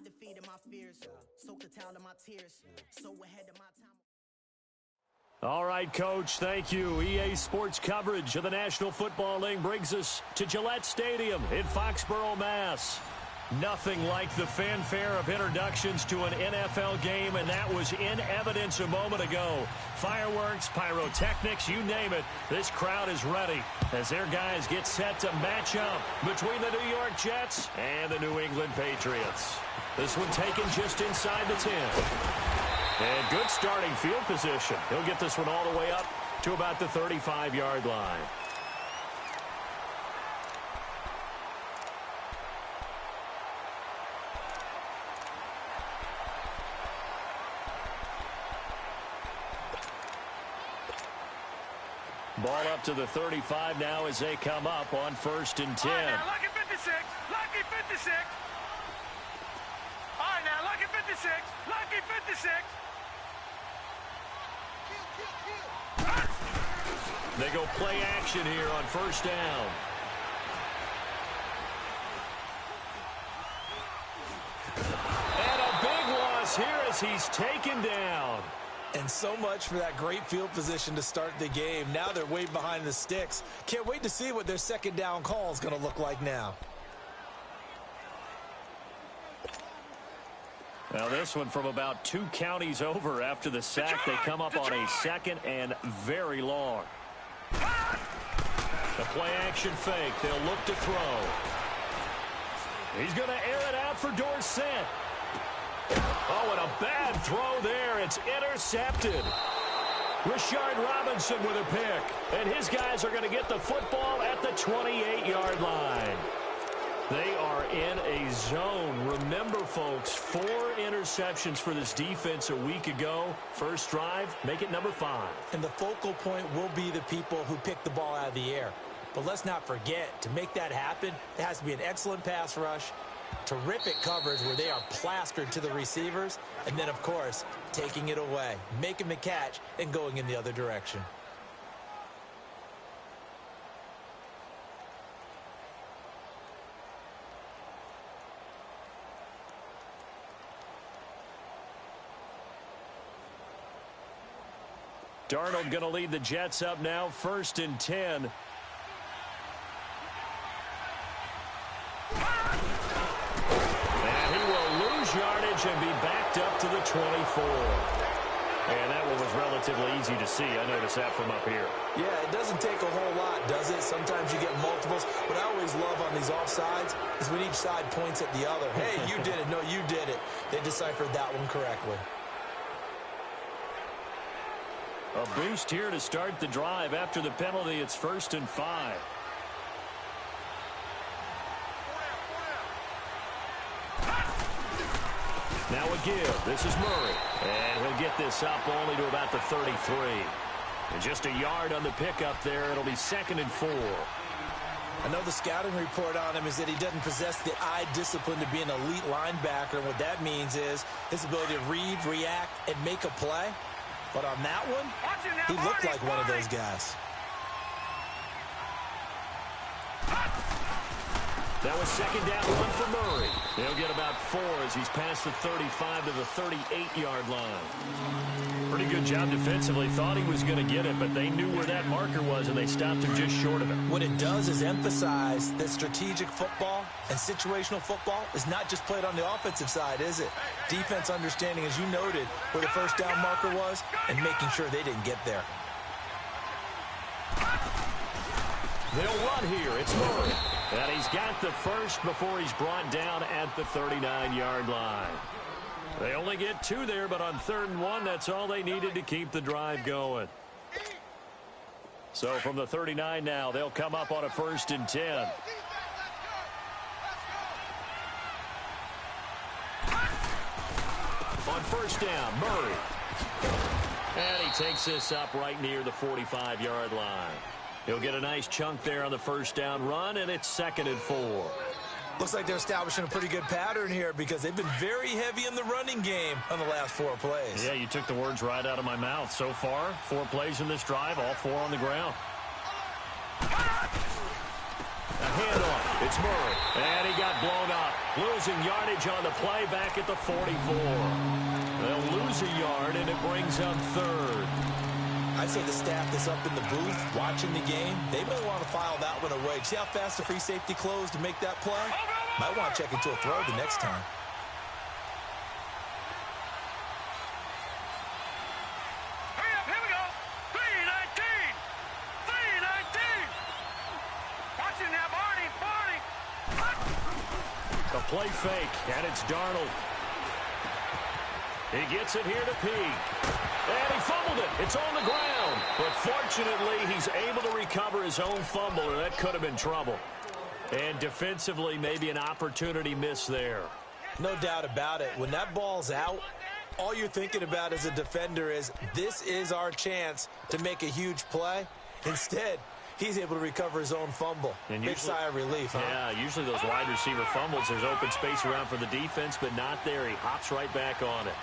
defeated my fears, soaked a towel in my tears, so ahead of my time. All right, Coach, thank you. EA Sports coverage of the National Football League brings us to Gillette Stadium in Foxborough, Mass. Nothing like the fanfare of introductions to an NFL game, and that was in evidence a moment ago. Fireworks, pyrotechnics, you name it. This crowd is ready as their guys get set to match up between the New York Jets and the New England Patriots. This one taken just inside the 10. And good starting field position. He'll get this one all the way up to about the 35-yard line. Ball up to the 35 now as they come up on 1st and 10. All right, now, lucky 56. Lucky 56. All right, now, lucky 56. Lucky 56. They go play action here on 1st down. And a big loss here as he's taken down. And so much for that great field position to start the game. Now they're way behind the sticks. Can't wait to see what their 2nd down call is going to look like now. Now this one from about 2 counties over after the sack. They come up on a 2nd and very long. The play action fake. They'll look to throw. He's going to air it out for Dorsett. Oh, and a bad throw there. It's intercepted. Rashard Robinson with a pick. And his guys are going to get the football at the 28-yard line. They are in a zone. Remember, folks, 4 interceptions for this defense a week ago. First drive, make it number 5. And the focal point will be the people who pick the ball out of the air. But let's not forget, to make that happen, it has to be an excellent pass rush, terrific coverage where they are plastered to the receivers, and then, of course, taking it away, making the catch, and going in the other direction. Darnold going to lead the Jets up now, 1st and 10. And he will lose yardage and be backed up to the 24. And that one was relatively easy to see. I noticed that from up here. Yeah, it doesn't take a whole lot, does it? Sometimes you get multiples. What I always love on these offsides is when each side points at the other. Hey, you did it. No, you did it. They deciphered that one correctly. A boost here to start the drive. After the penalty, it's 1st and 5. Now a give. This is Murray. And he'll get this up only to about the 33. And just a yard on the pickup there. It'll be 2nd and 4. I know the scouting report on him is that he doesn't possess the eye discipline to be an elite linebacker. And what that means is his ability to read, react, and make a play. But on that one, he looked like one of those guys. That was 2nd down, 1 for Murray. They'll get about 4 as he's past the 35 to the 38-yard line. Pretty good job defensively. Thought he was going to get it, but they knew where that marker was, and they stopped him just short of it. What it does is emphasize that strategic football and situational football is not just played on the offensive side, is it? Defense understanding, as you noted, where the 1st down marker was and making sure they didn't get there. They'll run here. It's Murray. And he's got the first before he's brought down at the 39-yard line. They only get 2 there, but on 3rd and 1, that's all they needed to keep the drive going. So from the 39 now, they'll come up on a 1st and 10. On 1st down, Murray. And he takes this up right near the 45-yard line. He'll get a nice chunk there on the 1st down run, and it's 2nd and 4. Looks like they're establishing a pretty good pattern here because they've been very heavy in the running game on the last 4 plays. Yeah, you took the words right out of my mouth. So far, 4 plays in this drive, all 4 on the ground. A handoff. It's Murray, and he got blown up. Losing yardage on the play back at the 44. They'll lose a yard, and it brings up third. I'd say the staff that's up in the booth watching the game, they may want to file that one away. See how fast the free safety closed to make that play? Might want to check into a throw the next time. Hurry up, here we go. 319. 319. Watch it now, Barney. A play fake, and it's Darnold. He gets it here to Peak. And he fumbled it. It's on the ground. But fortunately, he's able to recover his own fumble, or that could have been trouble. And defensively, maybe an opportunity miss there. No doubt about it. When that ball's out, all you're thinking about as a defender is, this is our chance to make a huge play. Instead, he's able to recover his own fumble. And big sigh of relief, huh? Yeah, usually those wide receiver fumbles, there's open space around for the defense, but not there. He hops right back on it.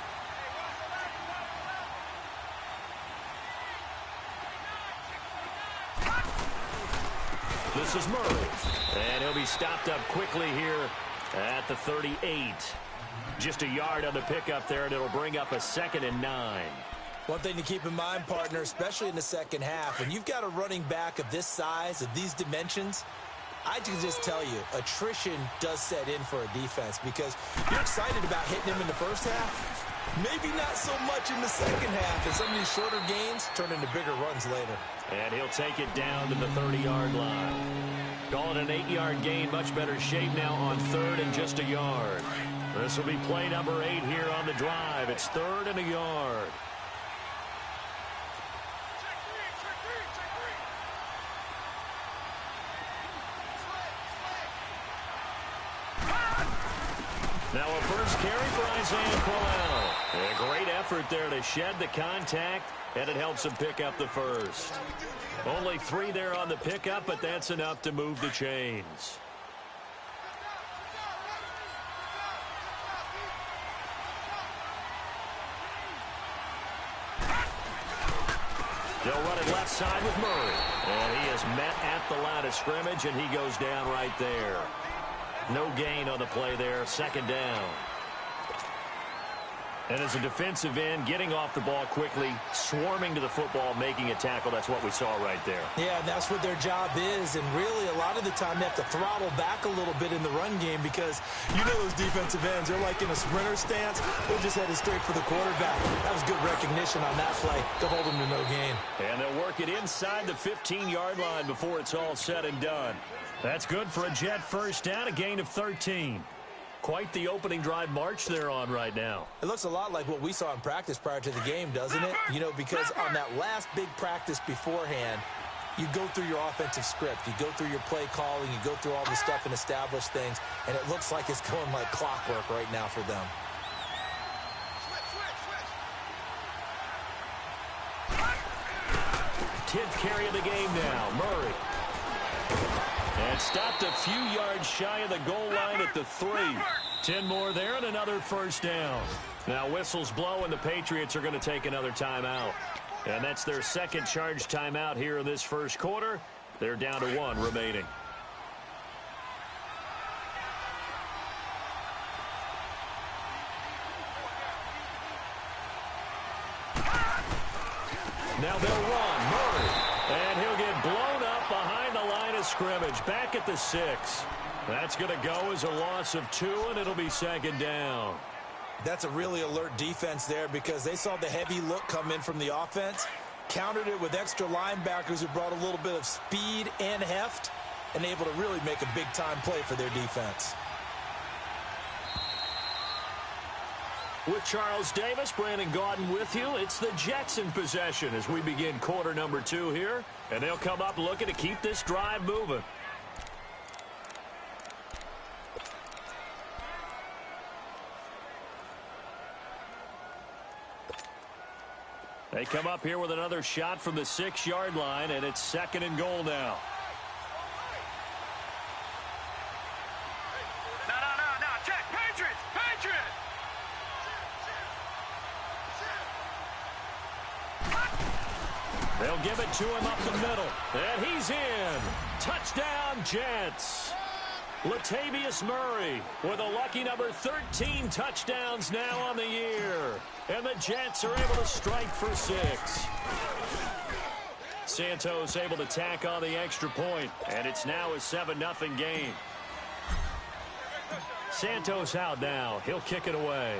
This is Murray. And he'll be stopped up quickly here at the 38. Just a yard on the pickup there, and it'll bring up a 2nd and 9. One thing to keep in mind, partner, especially in the second half, when you've got a running back of this size, of these dimensions, I can just tell you, attrition does set in for a defense because you're excited about hitting him in the first half. Maybe not so much in the second half, and some of these shorter gains turn into bigger runs later. And he'll take it down to the 30-yard line. Call it an 8-yard gain, much better shape now on 3rd and just a yard. This will be play number 8 here on the drive. It's 3rd and a yard. Now a first carry for Isaiah Crowell. A great effort there to shed the contact, and it helps him pick up the first. Only 3 there on the pickup, but that's enough to move the chains. They'll run it left side with Murray. And he is met at the line of scrimmage, and he goes down right there. No gain on the play there, 2nd down. And as a defensive end, getting off the ball quickly, swarming to the football, making a tackle, that's what we saw right there. Yeah, that's what their job is, and really a lot of the time they have to throttle back a little bit in the run game because you know those defensive ends, they're like in a sprinter stance. They're just headed straight for the quarterback. That was good recognition on that play to hold them to no gain. And they'll work it inside the 15-yard line before it's all said and done. That's good for a Jet first down, a gain of 13. Quite the opening drive march they're on right now. It looks a lot like what we saw in practice prior to the game, doesn't it? You know, because on that last big practice beforehand, you go through your offensive script. You go through your play calling. You go through all the stuff and establish things. And it looks like it's going like clockwork right now for them. Tenth carry of the game now, Murray. And stopped a few yards shy of the goal line at the 3. 10 more there and another first down. Now whistles blow and the Patriots are going to take another timeout. And that's their second charge timeout here in this first quarter. They're down to 1 remaining. Now they'll run. Murray. And he'll get blown up behind the line of scrimmage. Back at the 6. That's going to go as a loss of 2, and it'll be 2nd down. That's a really alert defense there because they saw the heavy look come in from the offense, countered it with extra linebackers who brought a little bit of speed and heft, and able to really make a big-time play for their defense. With Charles Davis, Brandon Gaudin with you. It's the Jets in possession as we begin quarter number 2 here. And they'll come up looking to keep this drive moving. They come up here with another shot from the 6-yard line, and it's 2nd and goal now. No, check, Patriots! They'll give it to him up the middle. And he's in. Touchdown, Jets. Latavius Murray with a lucky number 13 touchdowns now on the year. And the Jets are able to strike for 6. Santos able to tack on the extra point, and it's now a 7-0 game. Santos out now. He'll kick it away.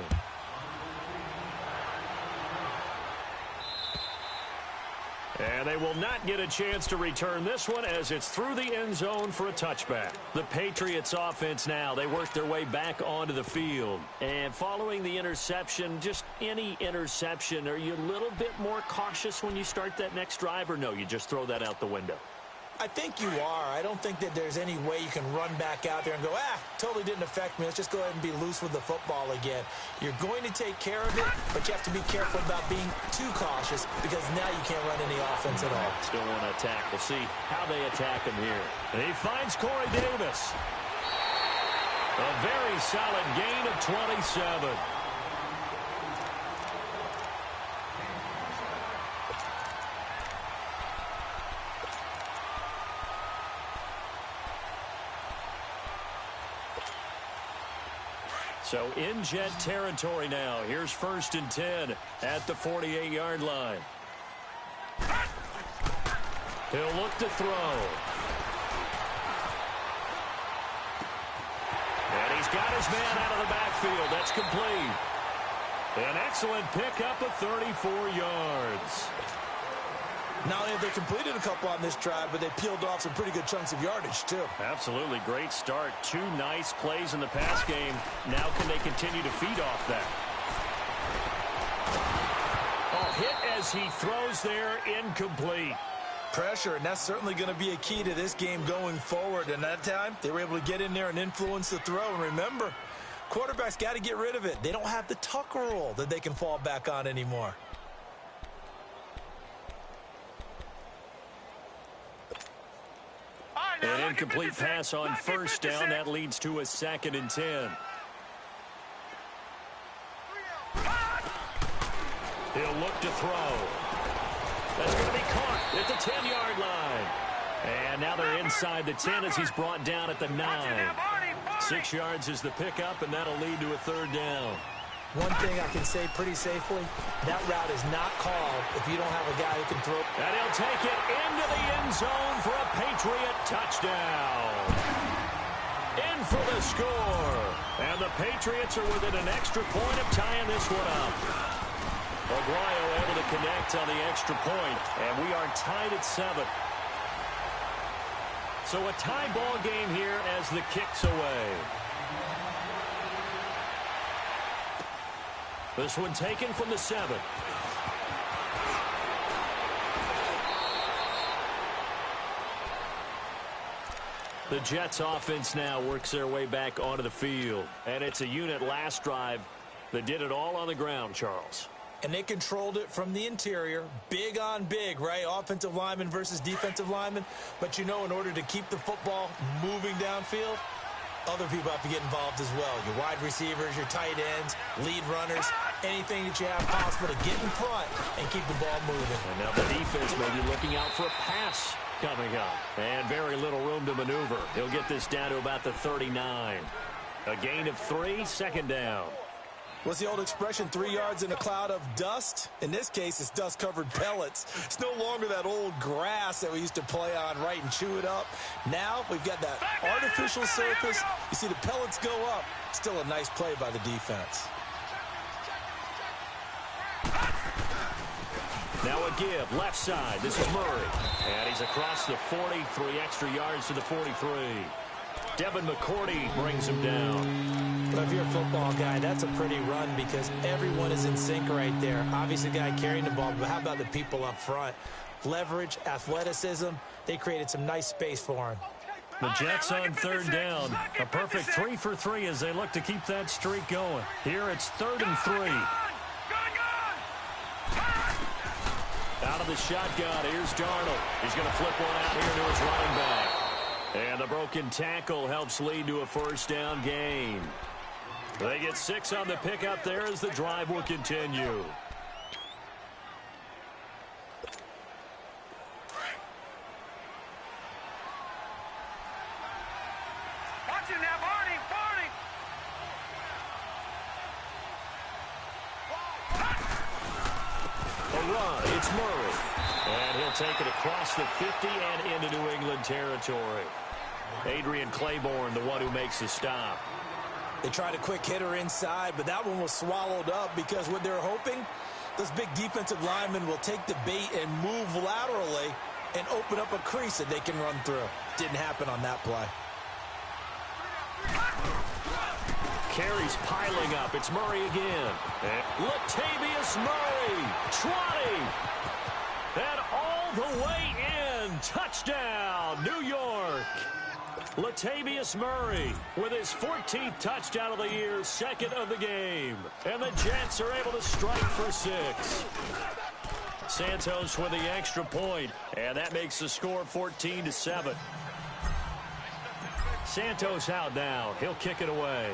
And they will not get a chance to return this one as it's through the end zone for a touchback. The Patriots offense now, they work their way back onto the field. And following the interception, just any interception, are you a little bit more cautious when you start that next drive, or no, you just throw that out the window? I think you are. I don't think that there's any way you can run back out there and go, totally didn't affect me. Let's just go ahead and be loose with the football again. You're going to take care of it, but you have to be careful about being too cautious because now you can't run any offense at all. Still want to attack. We'll see how they attack him here. And he finds Corey Davis. A very solid gain of 27. So in Jet territory now. Here's 1st and 10 at the 48-yard line. He'll look to throw. And he's got his man out of the backfield. That's complete. An excellent pickup of 34 yards. Not only have they completed a couple on this drive, but they peeled off some pretty good chunks of yardage, too. Absolutely. Great start. 2 nice plays in the pass game. Now can they continue to feed off that? Oh, hit as he throws there, incomplete. Pressure, and that's certainly going to be a key to this game going forward. And that time, they were able to get in there and influence the throw. And remember, quarterbacks got to get rid of it. They don't have the tuck rule that they can fall back on anymore. An incomplete pass on 1st down. That leads to a 2nd and 10. He'll look to throw. That's going to be caught at the 10-yard line. And now they're inside the 10 as he's brought down at the 9. 6 yards is the pickup, and that'll lead to a 3rd down. One thing I can say pretty safely, that route is not called if you don't have a guy who can throw. And he'll take it into the end zone for a Patriot touchdown. In for the score. And the Patriots are within an extra point of tying this one up. Aguayo able to connect on the extra point, and we are tied at 7. So a tie ball game here as the kick's away. This one taken from the 7. The Jets offense now works their way back onto the field. And it's a unit last drive that did it all on the ground, Charles. And they controlled it from the interior. Big on big, right? Offensive lineman versus defensive lineman. But you know, in order to keep the football moving downfield, other people have to get involved as well. Your wide receivers, your tight ends, lead runners, anything that you have possible to get in front and keep the ball moving. And now the defense may be looking out for a pass coming up. And very little room to maneuver. He'll get this down to about the 39. A gain of 3, 2nd down. What's the old expression, 3 yards in a cloud of dust? In this case, it's dust-covered pellets. It's no longer that old grass that we used to play on, right, and chew it up. Now we've got that artificial surface. You see the pellets go up. Still a nice play by the defense. Now a give, left side. This is Murray. And he's across the 40, 3 extra yards to the 43. Devin McCourty brings him down. But if you're a football guy, that's a pretty run because everyone is in sync right there. Obviously, the guy carrying the ball, but how about the people up front? Leverage, athleticism, they created some nice space for him. The Jets on 3rd down. A perfect 3 for 3 as they look to keep that streak going. Here it's 3rd and 3. Out of the shotgun, here's Darnold. He's going to flip one out here to his running back. And the broken tackle helps lead to a 1st down gain. They get 6 on the pickup there as the drive will continue. Watch it It's Murray. And he'll take it across the 50 and into New England territory. Adrian Claiborne, the one who makes the stop. They tried a quick hitter inside, but that one was swallowed up because what they're hoping, those big defensive linemen will take the bait and move laterally and open up a crease that they can run through. Didn't happen on that play. Carries piling up. It's Murray again. And Latavius Murray trotting. And all the way in. Touchdown, New York. Latavius Murray with his 14th touchdown of the year, second of the game. And the Jets are able to strike for 6. Santos with the extra point, and that makes the score 14-7. Santos out now. He'll kick it away.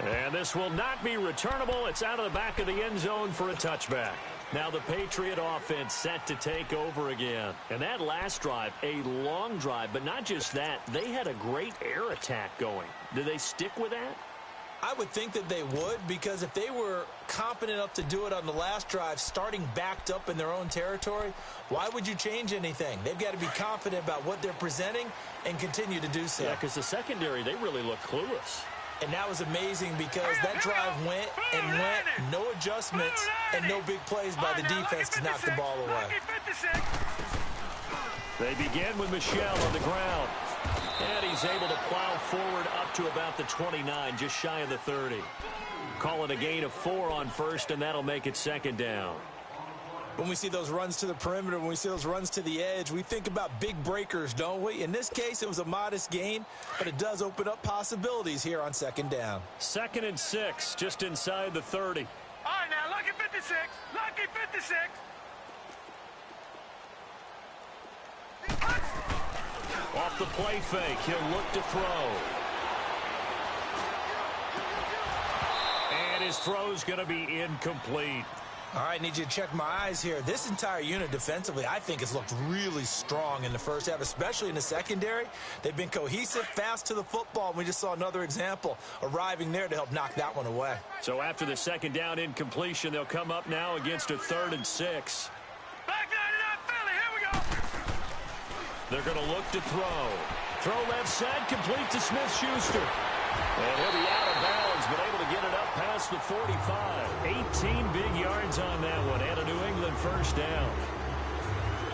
And this will not be returnable. It's out of the back of the end zone for a touchback. Now the Patriot offense set to take over again. And that last drive, a long drive, but not just that. They had a great air attack going. Do they stick with that? I would think that they would, because if they were confident enough to do it on the last drive, starting backed up in their own territory, why would you change anything? They've got to be confident about what they're presenting and continue to do so. Yeah, because the secondary, they really look clueless. And that was amazing because that drive went and went, no adjustments and no big plays by the defense to knock the ball away. They begin with Michel on the ground. And he's able to plow forward up to about the 29, just shy of the 30. Call it a gain of 4 on first, and that'll make it second down. When we see those runs to the perimeter, when we see those runs to the edge, we think about big breakers, don't we? In this case, it was a modest gain, but it does open up possibilities here on second down. 2nd and 6, just inside the 30. All right, now, lucky 56. Lucky 56. Off the play fake, he'll look to throw. And his throw's going to be incomplete. All right, need you to check my eyes here. This entire unit defensively, I think, has looked really strong in the first half, especially in the secondary. They've been cohesive, fast to the football. We just saw another example arriving there to help knock that one away. So after the second down incompletion, they'll come up now against a 3rd and 6. Back 99 Philly, here we go. They're going to look to throw. Throw left side, complete to Smith-Schuster. And he'll be out of bounds, but able to get it up past the 45. 18 big yards on that one, and a New England first down.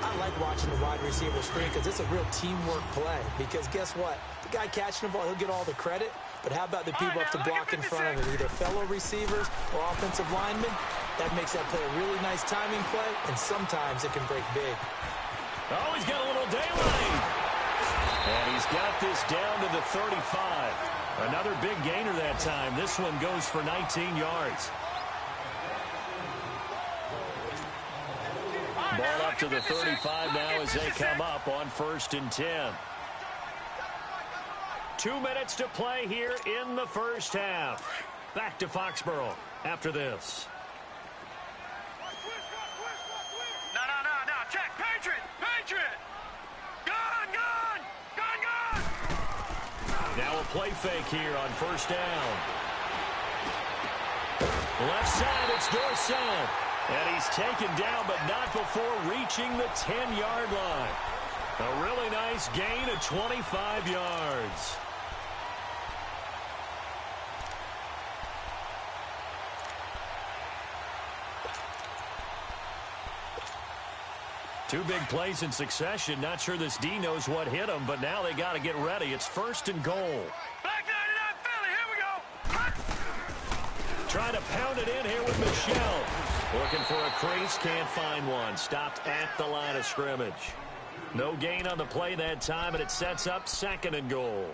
I like watching the wide receiver screen because it's a real teamwork play. Because guess what? The guy catching the ball, he'll get all the credit. But how about the people up to block in front of him, either fellow receivers or offensive linemen? That makes that play a really nice timing play, and sometimes it can break big. Oh, he's got a little daylight. And he's got this down to the 35. Another big gainer that time. This one goes for 19 yards. Ball up to the 35 now as they come up on 1st and 10. 2 minutes to play here in the first half. Back to Foxborough after this. No. Check. Patriot. Gone. Now a play fake here on 1st down. Left side, it's Dorsett. And he's taken down, but not before reaching the 10-yard line. A really nice gain of 25 yards. Two big plays in succession. Not sure this D knows what hit him, but now they got to get ready. It's 1st and goal. Back 99 Philly, here we go. Trying to pound it in here with Michel. Looking for a crease, can't find one. Stopped at the line of scrimmage. No gain on the play that time, and it sets up 2nd and goal.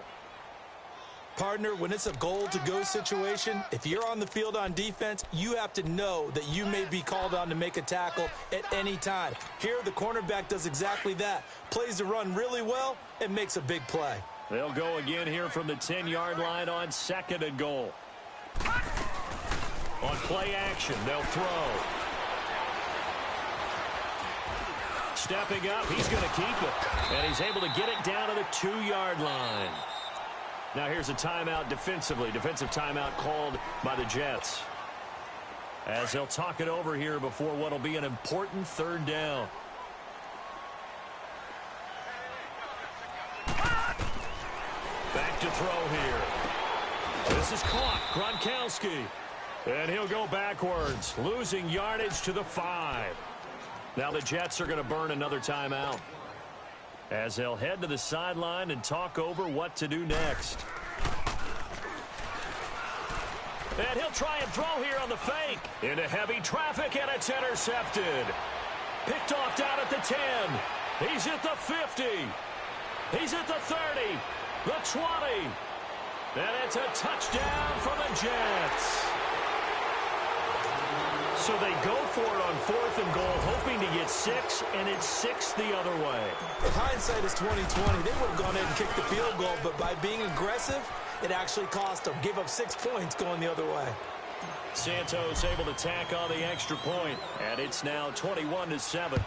Partner, when it's a goal-to-go situation, if you're on the field on defense, you have to know that you may be called on to make a tackle at any time. Here, the cornerback does exactly that. Plays the run really well and makes a big play. They'll go again here from the 10-yard line on 2nd and goal. On play action, they'll throw. Stepping up, he's going to keep it. And he's able to get it down to the 2-yard line. Now here's a timeout defensively. Defensive timeout called by the Jets, as they'll talk it over here before what will be an important third down. Back to throw here. This is caught. Gronkowski. And he'll go backwards, losing yardage to the 5. Now the Jets are going to burn another timeout, as they'll head to the sideline and talk over what to do next. And he'll try and throw here on the fake. Into heavy traffic, and it's intercepted. Picked off down at the 10. He's at the 50. He's at the 30. The 20. And it's a touchdown for the Jets. So they go for it on 4th and goal, hoping to get 6, and it's 6 the other way. If hindsight is 20/20, they would have gone in and kicked the field goal, but by being aggressive, it actually cost them. Give up 6 points going the other way. Santos able to tack on the extra point, and it's now 21-7.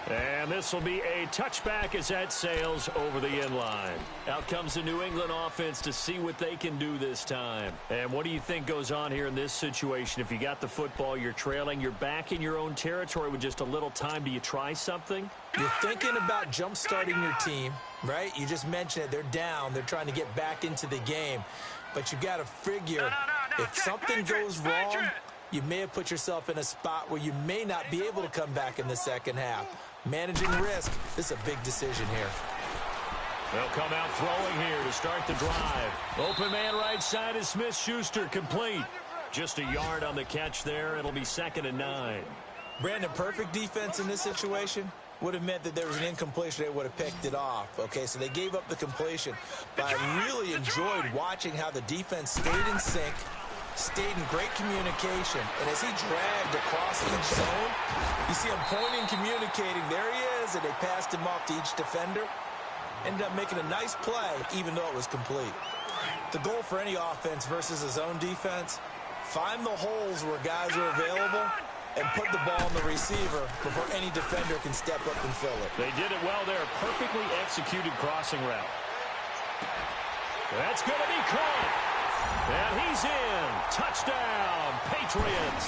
And this will be a touchback as that sails over the end line. Out comes the New England offense to see what they can do this time. And what do you think goes on here in this situation? If you got the football, you're trailing, you're back in your own territory with just a little time. Do you try something? You're thinking about jump-starting your team, right? You just mentioned it. They're down. They're trying to get back into the game. But you got to figure if something goes wrong, you may have put yourself in a spot where you may not be able to come back in the second half. Managing risk, this is a big decision here. They'll come out throwing here to start the drive. Open man right side is Smith-Schuster, complete. Just a yard on the catch there. It'll be 2nd and 9. Brandon, perfect defense in this situation would have meant that there was an incompletion. They would have picked it off. Okay, so they gave up the completion. But I really enjoyed watching how the defense stayed in sync, stayed in great communication, and as he dragged across each zone, you see him pointing, communicating. There he is, and they passed him off to each defender. Ended up making a nice play, even though it was complete. The goal for any offense versus a zone defense, find the holes where guys are available and put the ball on the receiver before any defender can step up and fill it. They did it well there. Perfectly executed crossing route. That's going to be caught. And he's in. Touchdown, Patriots.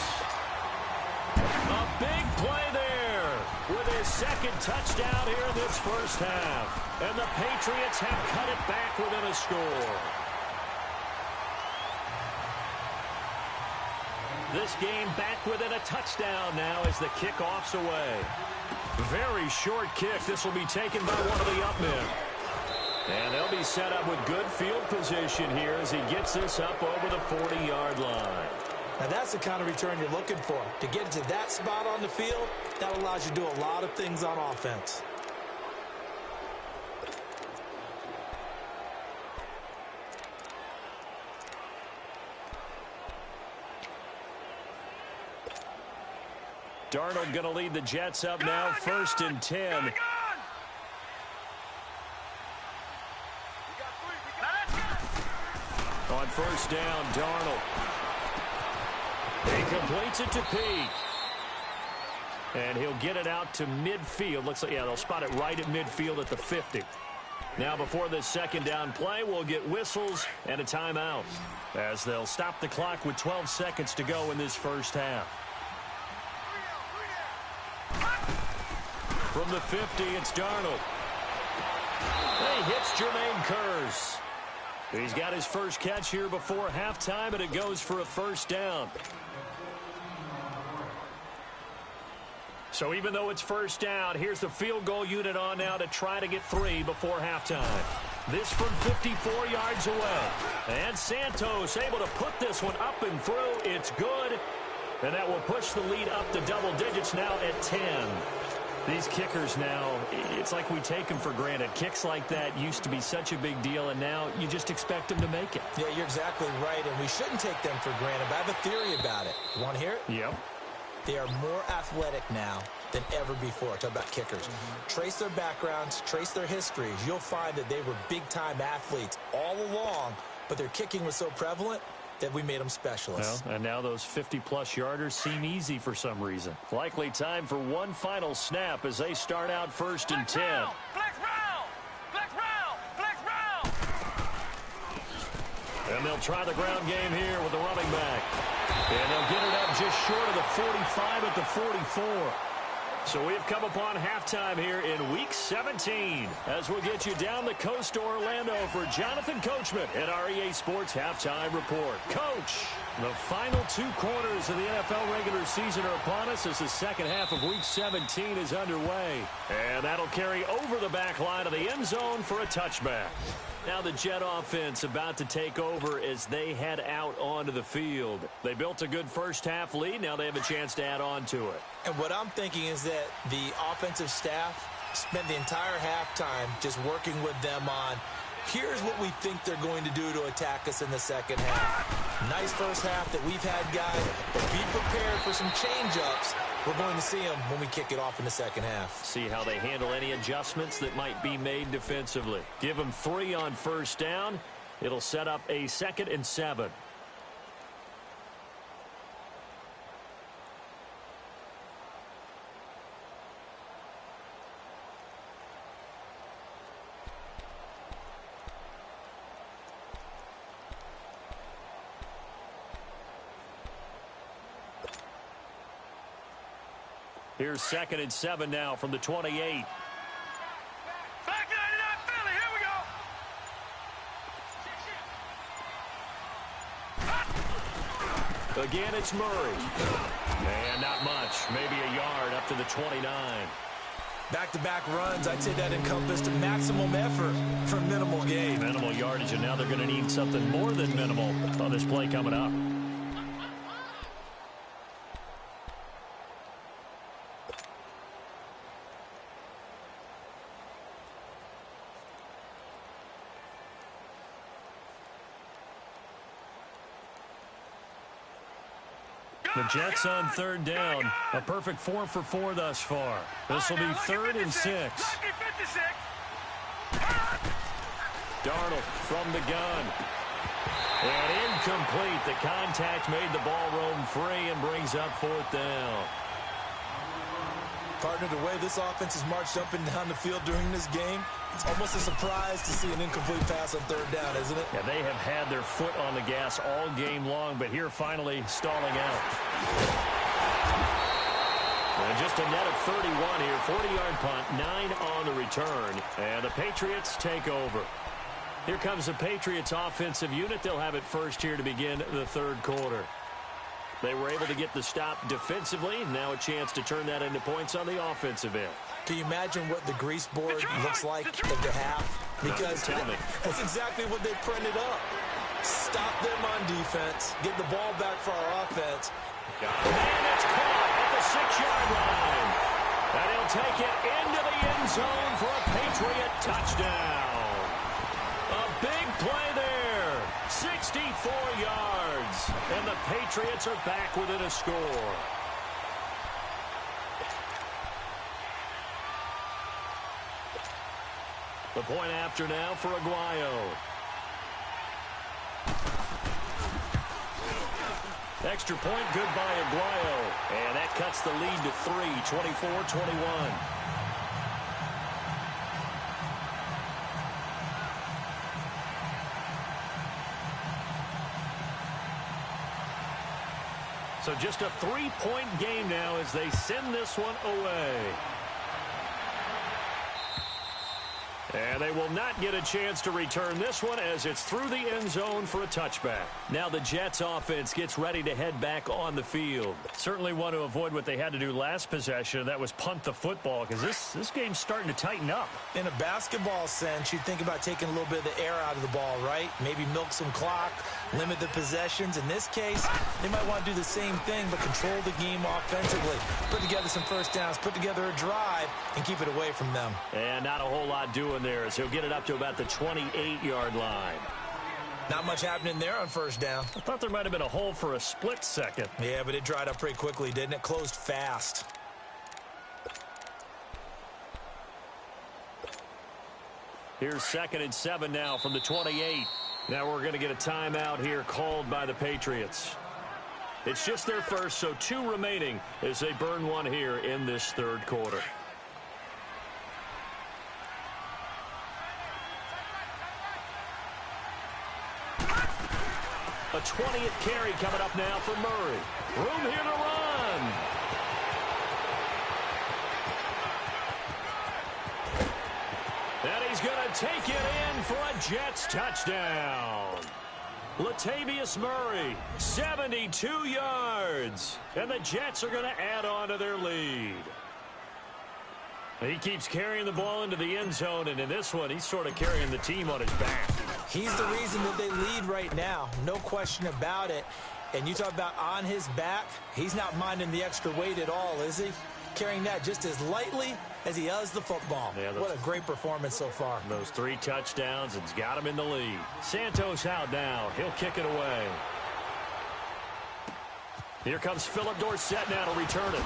A big play there with his 2nd touchdown here in this first half. And the Patriots have cut it back within a score. This game back within a touchdown now as the kickoff's away. Very short kick. This will be taken by one of the up men. And they'll be set up with good field position here as he gets this up over the 40-yard line. Now that's the kind of return you're looking for. To get to that spot on the field, that allows you to do a lot of things on offense. Darnold going to lead the Jets up now, 1st and 10. On 1st down, Darnold. He completes it to Peak. And he'll get it out to midfield. Looks like, yeah, they'll spot it right at midfield at the 50. Now before this 2nd down play, we'll get whistles and a timeout, as they'll stop the clock with 12 seconds to go in this first half. From the 50, it's Darnold. He hits Jermaine Kearse. He's got his first catch here before halftime, and it goes for a 1st down. So even though it's 1st down, here's the field goal unit on now to try to get 3 before halftime. This from 54 yards away. And Santos able to put this one up and through. It's good. And that will push the lead up to double digits now at 10. These kickers now, it's like we take them for granted. Kicks like that used to be such a big deal, and now you just expect them to make it. Yeah, you're exactly right, and we shouldn't take them for granted, but I have a theory about it. You want to hear it? Yep. They are more athletic now than ever before. Talk about kickers. Trace their backgrounds, trace their histories. You'll find that they were big-time athletes all along, but their kicking was so prevalent, that we made them specialists. Well, and now those 50-plus yarders seem easy for some reason. Likely time for one final snap as they start out 1st and 10. Flex round! Flex round! Flex round! And they'll try the ground game here with the running back. And they'll get it up just short of the 45 at the 44. So we've come upon halftime here in Week 17 as we'll get you down the coast to Orlando for Jonathan Coachman at our EA Sports Halftime Report. Coach, the final 2 quarters of the NFL regular season are upon us as the second half of Week 17 is underway. And that'll carry over the back line of the end zone for a touchback. Now the Jet offense about to take over as they head out onto the field. They built a good first half lead. Now they have a chance to add on to it. And what I'm thinking is that the offensive staff spent the entire halftime just working with them on, here's what we think they're going to do to attack us in the second half. Nice first half that we've had, guys, but be prepared for some change-ups. We're going to see them when we kick it off in the second half. See how they handle any adjustments that might be made defensively. Give them 3 on first down. It'll set up a 2nd and 7. Here's 2nd and 7 now from the 28. Back 99 Philly, here we go. Again, it's Murray. And not much. Maybe a yard up to the 29. Back-to-back runs, I'd say that encompassed maximum effort for minimal gain. Minimal yardage, and now they're going to need something more than minimal on this play coming up. The Jets on 3rd down. A perfect 4 for 4 thus far. This will be 3rd and 6. Darnold from the gun. And incomplete. The contact made the ball roam free and brings up 4th down. Partner, the way this offense has marched up and down the field during this game, it's almost a surprise to see an incomplete pass on 3rd down, isn't it? Yeah, they have had their foot on the gas all game long, but here finally stalling out. And just a net of 31 here, 40-yard punt, 9 on the return, and the Patriots take over. Here comes the Patriots offensive unit. They'll have it first here to begin the 3rd quarter. They were able to get the stop defensively. Now a chance to turn that into points on the offensive end. Can you imagine what the grease board looks like at the half? Because that's exactly what they printed up. Stop them on defense, get the ball back for our offense. And it's caught at the 6-yard line. And he'll take it into the end zone for a Patriot touchdown. A big play there. 64 yards. And the Patriots are back within a score. The point after now for Aguayo. Extra point, good by Aguayo. And that cuts the lead to 3, 24-21. So just a 3-point game now as they send this one away. And they will not get a chance to return this one as it's through the end zone for a touchback. Now the Jets offense gets ready to head back on the field. Certainly want to avoid what they had to do last possession. That was punt the football because this game's starting to tighten up. In a basketball sense, you think about taking a little bit of the air out of the ball, right? Maybe milk some clock, limit the possessions. In this case, they might want to do the same thing but control the game offensively. Put together some first downs, put together a drive, and keep it away from them. And not a whole lot doing there as he'll get it up to about the 28-yard line. Not much happening there on first down. I thought there might have been a hole for a split second. Yeah, but it dried up pretty quickly, didn't it? Closed fast. Here's 2nd and 7 now from the 28. Now we're going to get a timeout here called by the Patriots. It's just their first, so 2 remaining as they burn one here in this third quarter. A 20th carry coming up now for Murray. Room here to run. And he's going to take it in for a Jets touchdown. Latavius Murray, 72 yards. And the Jets are going to add on to their lead. He keeps carrying the ball into the end zone, and in this one, he's sort of carrying the team on his back. He's the reason that they lead right now. No question about it. And you talk about on his back, he's not minding the extra weight at all, is he? Carrying that just as lightly as he does the football. Yeah, what a great performance so far. Those 3 touchdowns, it's got him in the lead. Santos out now. He'll kick it away. Here comes Philip Dorsett now to return it.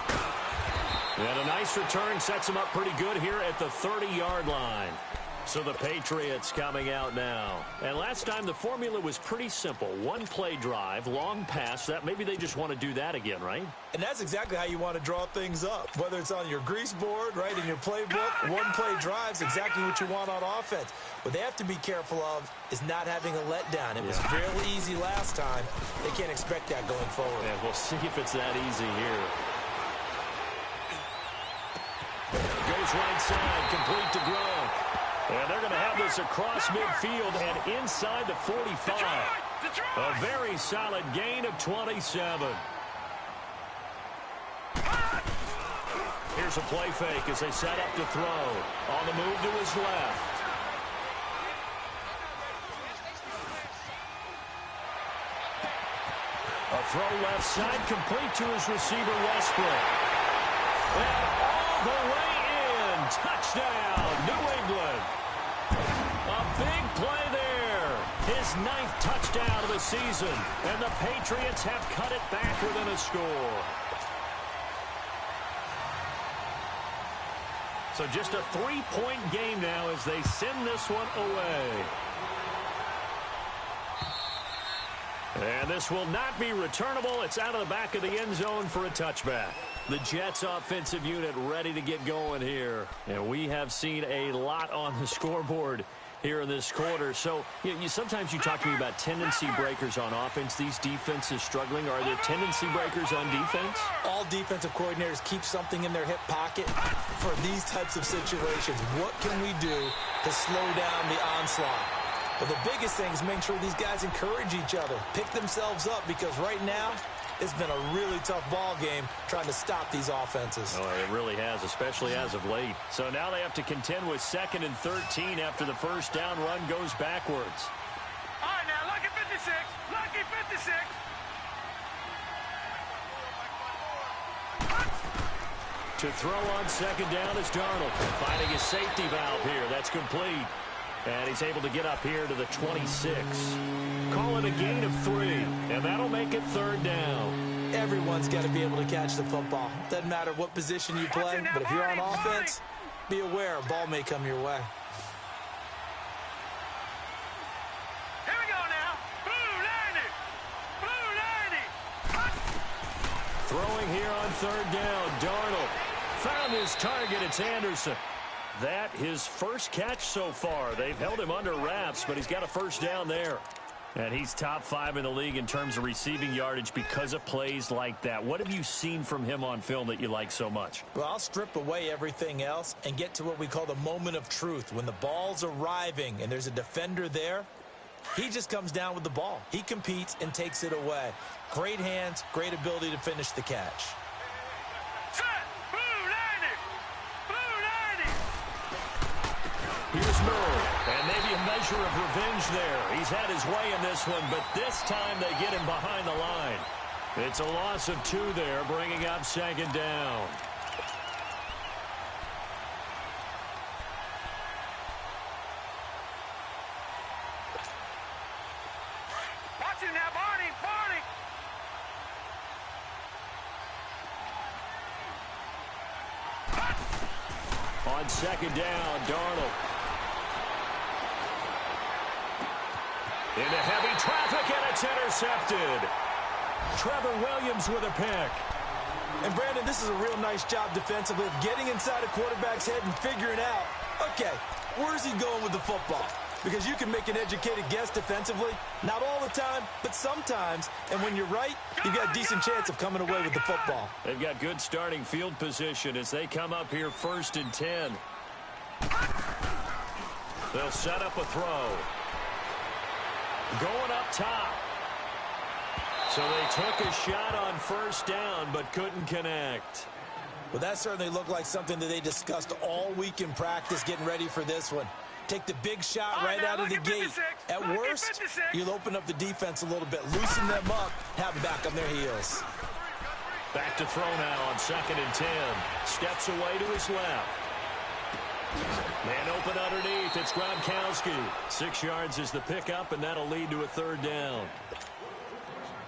And a nice return sets him up pretty good here at the 30-yard line. So the Patriots coming out now. And last time the formula was pretty simple. 1-play drive, long pass. That maybe they just want to do that again, right? And that's exactly how you want to draw things up. Whether it's on your grease board, right, in your playbook, 1-play drive's exactly what you want on offense. What they have to be careful of is not having a letdown. It was fairly easy last time. They can't expect that going forward. Yeah, we'll see if it's that easy here. Goes right side, complete to Gronk. And they're going to have this across midfield and inside the 45. A very solid gain of 27. Here's a play fake as they set up to throw. On the move to his left. A throw left side, complete to his receiver, Westbrook. And all the way in. Touchdown, New England. A big play there. His 9th touchdown of the season. And the Patriots have cut it back within a score. So just a 3-point game now as they send this one away. And this will not be returnable. It's out of the back of the end zone for a touchback. The Jets offensive unit ready to get going here. And we have seen a lot on the scoreboard here in this quarter. So sometimes you talk to me about tendency breakers on offense. These defenses struggling. Are there tendency breakers on defense? All defensive coordinators keep something in their hip pocket for these types of situations. What can we do to slow down the onslaught? But the biggest thing is make sure these guys encourage each other, pick themselves up, because right now it's been a really tough ball game trying to stop these offenses. Oh, it really has, especially as of late. So now they have to contend with 2nd and 13 after the first down run goes backwards. All right, now, lucky 56. Lucky 56. To throw on 2nd down is Darnold. Finding his safety valve here. That's complete. And he's able to get up here to the 26. Call it a gain of 3. And that'll make it 3rd down. Everyone's got to be able to catch the football. Doesn't matter what position you play, but if you're on offense, be aware a ball may come your way. Here we go now. Blue 90. Blue 90. Throwing here on 3rd down. Darnold found his target. It's Anderson. That his first catch so far. They've held him under wraps, but he's got a first down there. And he's top 5 in the league in terms of receiving yardage because of plays like that. What have you seen from him on film that you like so much? Well, I'll strip away everything else and get to what we call the moment of truth. When the ball's arriving and there's a defender there, he just comes down with the ball. He competes and takes it away. Great hands, great ability to finish the catch. Here's Murray, and maybe a measure of revenge there. He's had his way in this one, but this time they get him behind the line. It's a loss of 2 there, bringing up 2nd down. Watch him now, Barney, Barney. On 2nd down, Darnold. Into heavy traffic, and it's intercepted. Trevor Williams with a pick. And, Brandon, this is a real nice job defensively of getting inside a quarterback's head and figuring out, okay, where's he going with the football? Because you can make an educated guess defensively, not all the time, but sometimes. And when you're right, you've got a decent chance of coming away with the football. They've got good starting field position as they come up here 1st and 10. They'll set up a throw. Going up top. So they took a shot on 1st down, but couldn't connect. Well, that certainly looked like something that they discussed all week in practice getting ready for this one. Take the big shot right out of the gate. At worst, you'll open up the defense a little bit, loosen them up, have them back on their heels. Back to throw now on 2nd and 10. Steps away to his left. Man open underneath. It's Gronkowski. 6 yards is the pickup, and that'll lead to a 3rd down.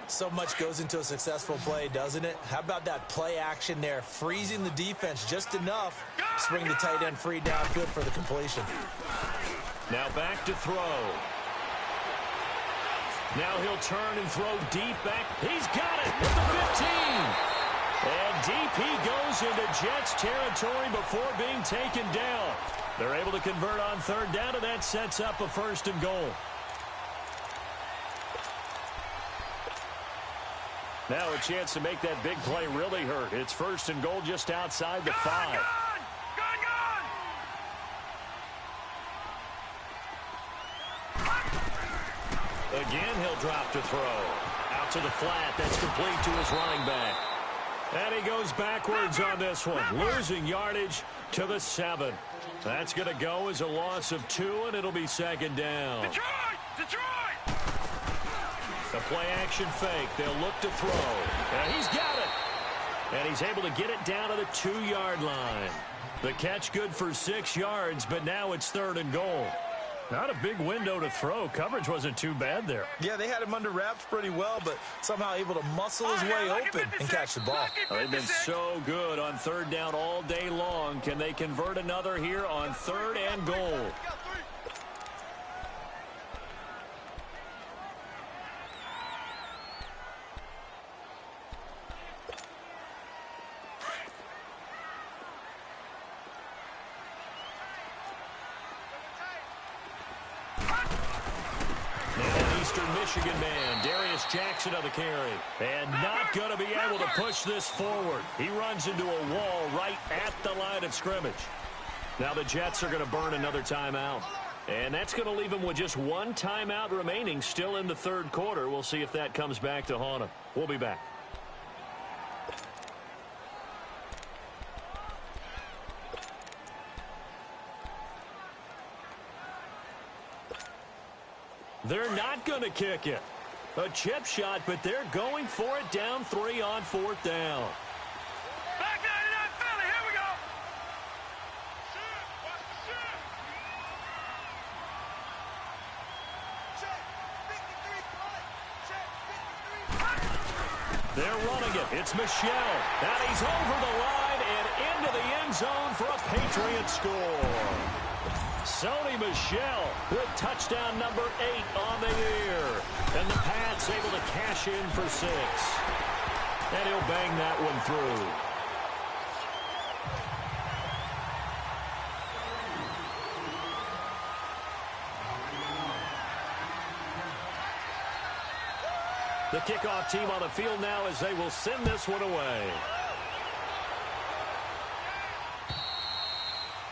So much goes into a successful play, doesn't it? How about that play action there, freezing the defense just enough to bring the tight end free downfield for the completion. Now back to throw. Now he'll turn and throw deep back. He's got it at the 15. And deep he goes into Jets territory before being taken down. They're able to convert on 3rd down, and that sets up a 1st and goal. Now a chance to make that big play really hurt. It's 1st and goal just outside the 5. Gone! Again, he'll drop to throw. Out to the flat. That's complete to his running back. And he goes backwards on this one, losing yardage to the 7. That's going to go as a loss of 2, and it'll be 2nd down. Detroit! The play-action fake. They'll look to throw. And he's got it. And he's able to get it down to the 2-yard line. The catch good for 6 yards, but now it's 3rd and goal. Not a big window to throw. Coverage wasn't too bad there. Yeah, they had him under wraps pretty well, but somehow able to muscle his way open and catch the ball. They've been so good on 3rd down all day long. Can they convert another here on 3rd and goal? Michigan man, Darius Jackson on the carry. And not going to be able to push this forward. He runs into a wall right at the line of scrimmage. Now the Jets are going to burn another timeout. And that's going to leave them with just 1 timeout remaining still in the 3rd quarter. We'll see if that comes back to haunt them. We'll be back. They're not going to kick it. A chip shot, but they're going for it down 3 on 4th down. Back 99 Philly, here we go. They're running it. It's Michel. And he's over the line and into the end zone for a Patriot score. Sony Michel with touchdown number 8 on the year. And the Pats able to cash in for 6. And he'll bang that one through. The kickoff team on the field now as they will send this one away.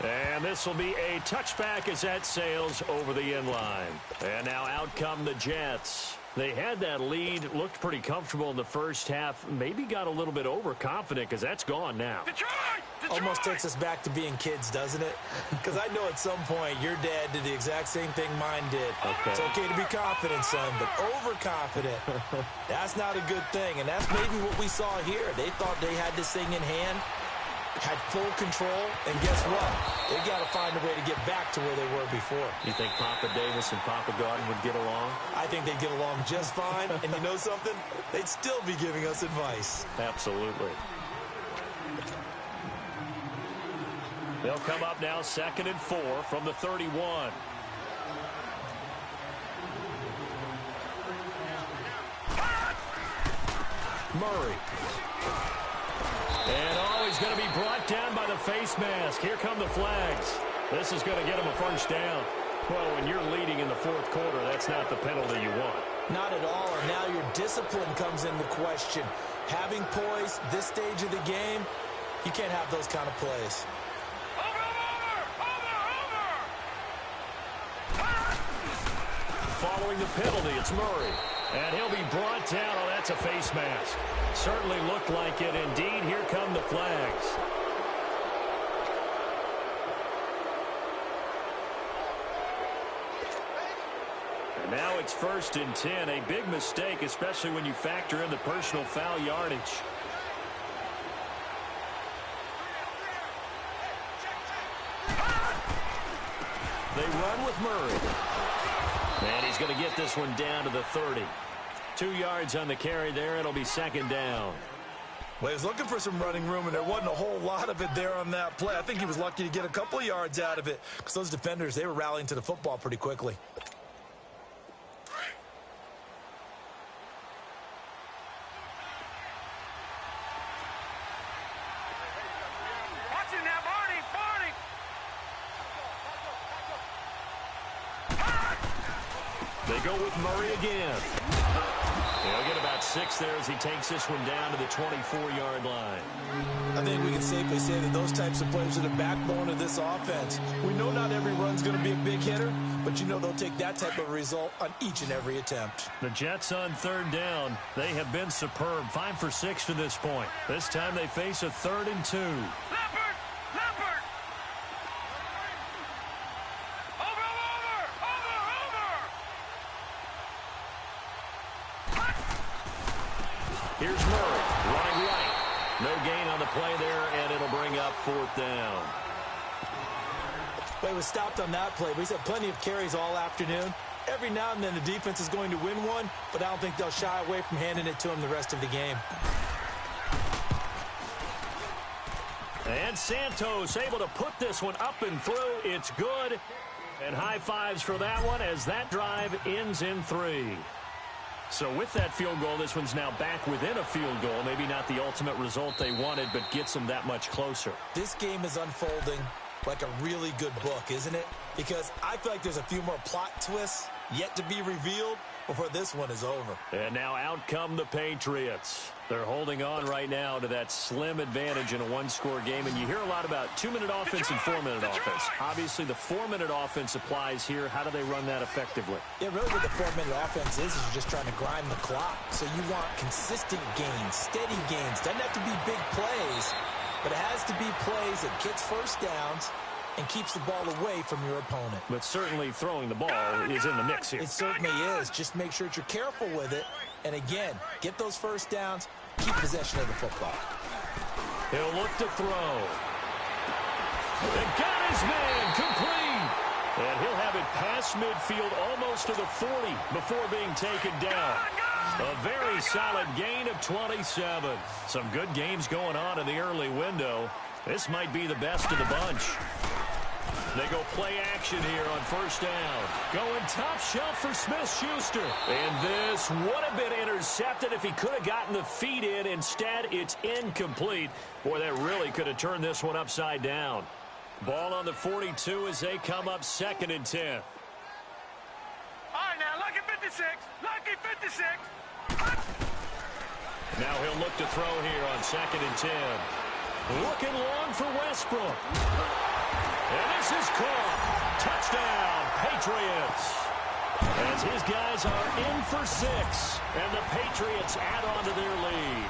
And this will be a touchback as that sails over the end line. And now out come the Jets. They had that lead, looked pretty comfortable in the first half, maybe got a little bit overconfident because that's gone now. Detroit! Almost takes us back to being kids, doesn't it? Because I know at some point your dad did the exact same thing mine did. Okay. It's okay to be confident, son, but overconfident, that's not a good thing. And that's maybe what we saw here. They thought they had this thing in hand, had full control, and guess what? They got to find a way to get back to where they were before. You think Papa Davis and Papa Garden would get along? I think they'd get along just fine, and you know something? They'd still be giving us advice. Absolutely. They'll come up now 2nd and 4 from the 31. Murray. And he's going to be brought down by the face mask. Here come the flags. This is going to get him a first down. Well, when you're leading in the fourth quarter, that's not the penalty you want. Not at all, and now your discipline comes into question. Having poise this stage of the game, you can't have those kind of plays. Following the penalty, it's Murray. And he'll be brought down. Oh, that's a face mask. Certainly looked like it. Indeed, here come the flags. And now it's 1st and 10. A big mistake, especially when you factor in the personal foul yardage. They run with Murray. And he's going to get this one down to the 30. 2 yards on the carry there. It'll be 2nd down. Well, he was looking for some running room, and there wasn't a whole lot of it there on that play. I think he was lucky to get a couple of yards out of it because those defenders, they were rallying to the football pretty quickly. Watching that, Barney! They go with Murray again. He'll get about 6 there as he takes this one down to the 24-yard line. I think we can safely say that those types of plays are the backbone of this offense. We know not every run's going to be a big hitter, but you know they'll take that type of result on each and every attempt. The Jets on 3rd down. They have been superb. 5 for 6 to this point. This time they face a 3rd and 2. Here's Murray, running right. No gain on the play there, and it'll bring up 4th down. Well, he was stopped on that play, but he's had plenty of carries all afternoon. Every now and then the defense is going to win one, but I don't think they'll shy away from handing it to him the rest of the game. And Santos able to put this one up and through. It's good. And high fives for that one as that drive ends in 3. So with that field goal, this one's now back within a field goal. Maybe not the ultimate result they wanted, but gets them that much closer. This game is unfolding like a really good book, isn't it? Because I feel like there's a few more plot twists yet to be revealed before this one is over. And now out come the Patriots. They're holding on right now to that slim advantage in a one-score game. And you hear a lot about 2-minute offense and 4-minute offense. Obviously, the 4-minute offense applies here. How do they run that effectively? Yeah, really what the 4-minute offense is you're just trying to grind the clock. So you want consistent gains, steady gains. Doesn't have to be big plays, but it has to be plays that gets first downs and keeps the ball away from your opponent. But certainly throwing the ball is in the mix here. It certainly is. Just make sure that you're careful with it. And again, get those first downs, keep possession of the football. He'll look to throw. And got his man complete. And he'll have it past midfield almost to the 40 before being taken down. A very solid gain of 27. Some good games going on in the early window. This might be the best of the bunch. They go play action here on 1st down. Going top shelf for Smith-Schuster. And this would have been intercepted if he could have gotten the feet in. Instead, it's incomplete. Boy, that really could have turned this one upside down. Ball on the 42 as they come up 2nd and 10. All right, now, lucky 56. Lucky 56. Now he'll look to throw here on 2nd and 10. Looking long for Westbrook. And this is caught. Touchdown, Patriots. As his guys are in for 6. And the Patriots add on to their lead.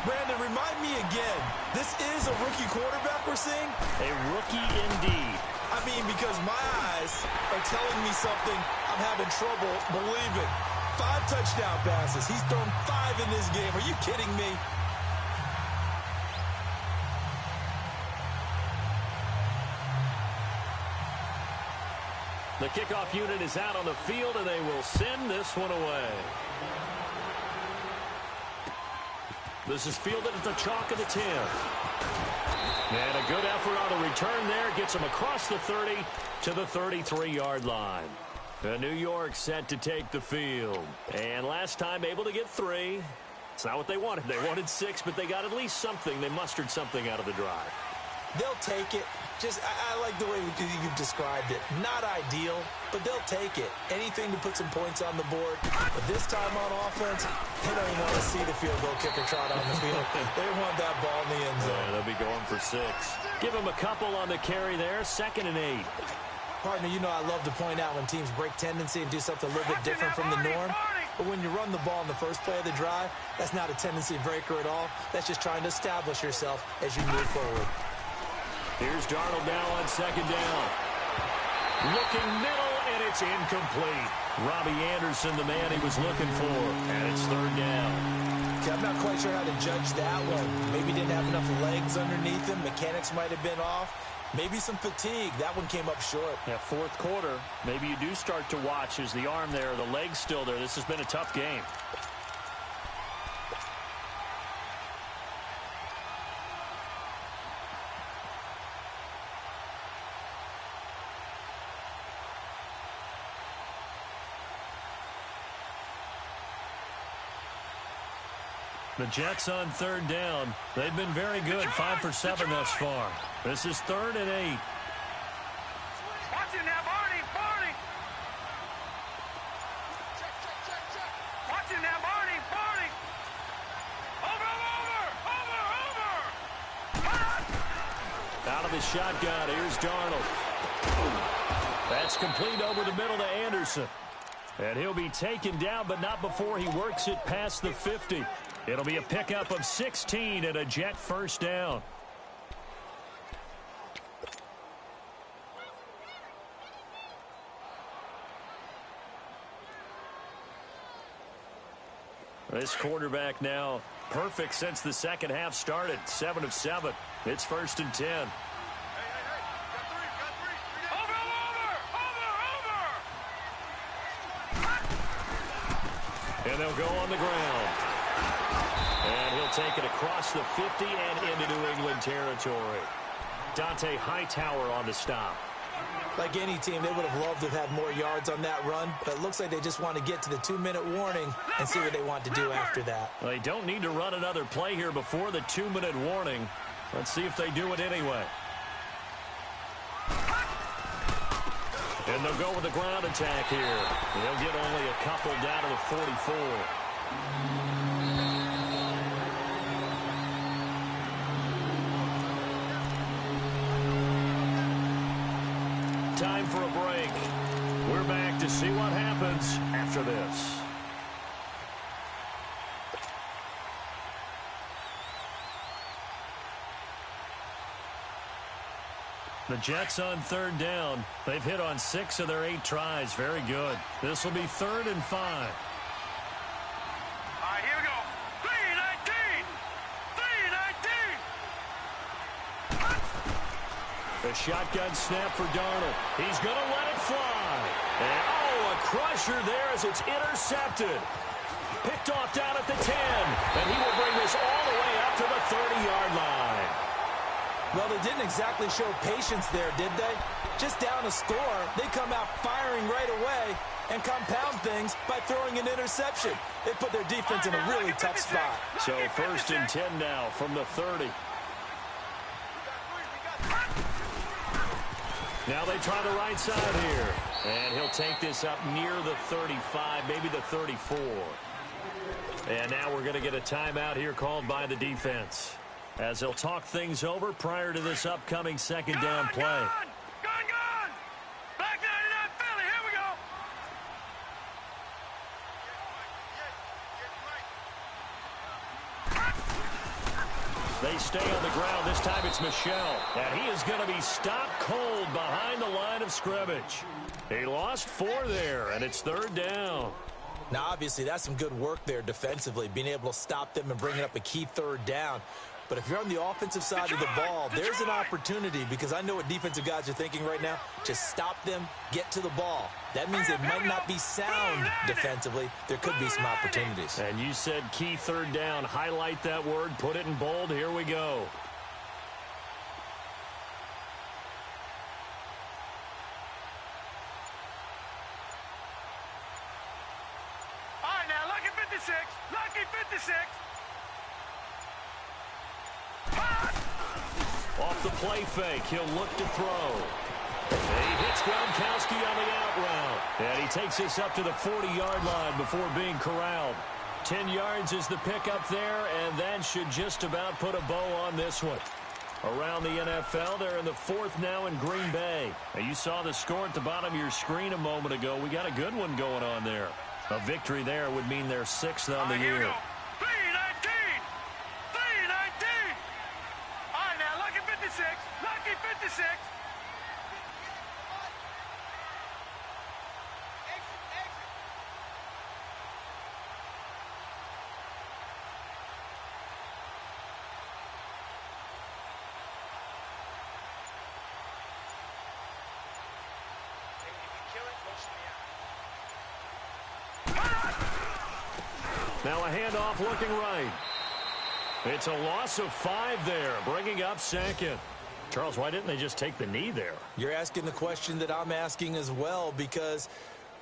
Brandon, remind me again, this is a rookie quarterback we're seeing? A rookie indeed. I mean, because my eyes are telling me something I'm having trouble believing. 5 touchdown passes. He's thrown 5 in this game. Are you kidding me? The kickoff unit is out on the field, and they will send this one away. This is fielded at the chalk of the 10. And a good effort on the return there. Gets him across the 30 to the 33-yard line. New York set to take the field. And last time able to get 3. It's not what they wanted. They wanted 6, but they got at least something. They mustered something out of the drive. They'll take it. I like the way you've described it. Not ideal, but they'll take it. Anything to put some points on the board. But this time on offense, they don't even want to see the field goal kicker trot on the field. They want that ball in the end zone. Yeah, they'll be going for 6. Give them a couple on the carry there. 2nd and 8. Partner, you know I love to point out when teams break tendency and do something a little bit different from the norm. But when you run the ball in the first play of the drive, that's not a tendency breaker at all. That's just trying to establish yourself as you move forward. Here's Darnold now on 2nd down. Looking middle, and it's incomplete. Robbie Anderson, the man he was looking for, and it's 3rd down. Okay, I'm not quite sure how to judge that one. Maybe didn't have enough legs underneath him. Mechanics might have been off. Maybe some fatigue. That one came up short. Yeah, 4th quarter. Maybe you do start to watch. Is the arm there, the leg's still there? This has been a tough game. The Jets on 3rd down. They've been very good, 5 for 7 thus far. This is 3rd and 8. Watch it now, Barney, Barney. Watch it now, Barney, Barney. Over. Out of the shotgun, here's Darnold. That's complete over the middle to Anderson. And he'll be taken down, but not before he works it past the 50. It'll be a pickup of 16 and a Jet 1st down. This quarterback now perfect since the 2nd half started. 7 of 7. It's 1st and 10. And they'll go on the ground. And he'll take it across the 50 and into New England territory. Dante Hightower on the stop. Like any team, they would have loved to have had more yards on that run, but it looks like they just want to get to the 2-minute warning and see what they want to do after that. Well, they don't need to run another play here before the 2-minute warning. Let's see if they do it anyway. And they'll go with the ground attack here. They'll get only a couple down to the 44. Time for a break. We're back to see what happens after this. The Jets on 3rd down. They've hit on 6 of their 8 tries. Very good. This will be 3rd and 5. All right, here we go. 3-19. 3-19. The shotgun snap for Darnold. He's going to let it fly. And, oh, a crusher there as it's intercepted. Picked off down at the 10. And he will bring this all the way up to the 30-yard line. Well, they didn't exactly show patience there, did they? Just down a score, they come out firing right away and compound things by throwing an interception. They put their defense in a really tough spot. So 1st and 10 now from the 30. Now they try the right side here. And he'll take this up near the 35, maybe the 34. And now we're going to get a timeout here called by the defense, as they'll talk things over prior to this upcoming 2nd down play. Gone! Black 99 Philly, here we go! They stay on the ground. This time it's Michel. And he is going to be stopped cold behind the line of scrimmage. He lost 4 there, and it's 3rd down. Now, obviously, that's some good work there defensively, being able to stop them and bringing up a key 3rd down. But if you're on the offensive side of the ball, there's an opportunity, because I know what defensive guys are thinking right now. Just stop them, get to the ball. That means they might not be sound defensively. There could be some opportunities. And you said key 3rd down. Highlight that word. Put it in bold. Here we go. All right, now, lucky 56. Lucky 56. the play fake. He'll look to throw. And he hits Gronkowski on the out route. And he takes this up to the 40-yard line before being corralled. 10 yards is the pickup there, and that should just about put a bow on this one. Around the NFL, they're in the fourth now in Green Bay. Now, you saw the score at the bottom of your screen a moment ago. We got a good one going on there. A victory there would mean they're 6th on the year. 3-19. 3-19. All right, now, lucky 56. Lucky 56. Now a handoff looking right. It's a loss of 5 there, bringing up 2nd. Charles, why didn't they just take the knee there? You're asking the question that I'm asking as well, because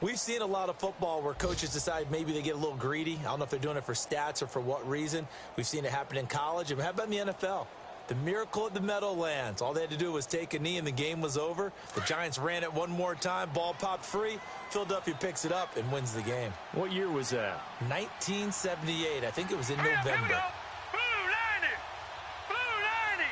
we've seen a lot of football where coaches decide maybe they get a little greedy. I don't know if they're doing it for stats or for what reason. We've seen it happen in college. And how about in the NFL? The miracle at the Meadowlands. All they had to do was take a knee and the game was over. The Giants ran it one more time. Ball popped free. Philadelphia picks it up and wins the game. What year was that? 1978. I think it was in Here we November. go. Blue 90. Blue 90.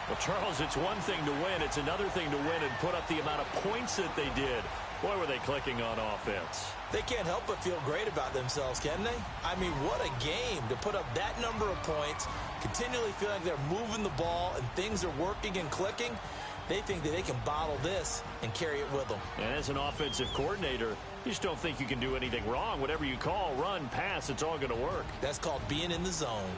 Well, Charles, it's one thing to win. It's another thing to win and put up the amount of points that they did. Boy, were they clicking on offense. They can't help but feel great about themselves, can they? I mean, what a game to put up that number of points, continually feeling like they're moving the ball and things are working and clicking. They think that they can bottle this and carry it with them. And as an offensive coordinator, you just don't think you can do anything wrong. Whatever you call, run, pass, it's all going to work. That's called being in the zone.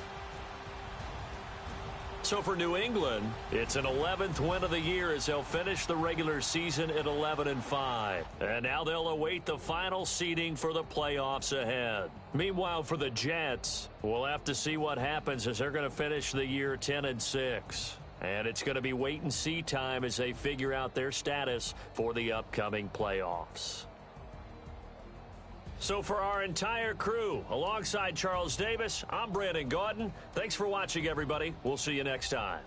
So for New England, it's an 11th win of the year as they'll finish the regular season at 11-5. And now they'll await the final seeding for the playoffs ahead. Meanwhile, for the Jets, we'll have to see what happens as they're going to finish the year 10-6. And it's going to be wait-and-see time as they figure out their status for the upcoming playoffs. So for our entire crew, alongside Charles Davis, I'm Brandon Gaudin. Thanks for watching, everybody. We'll see you next time.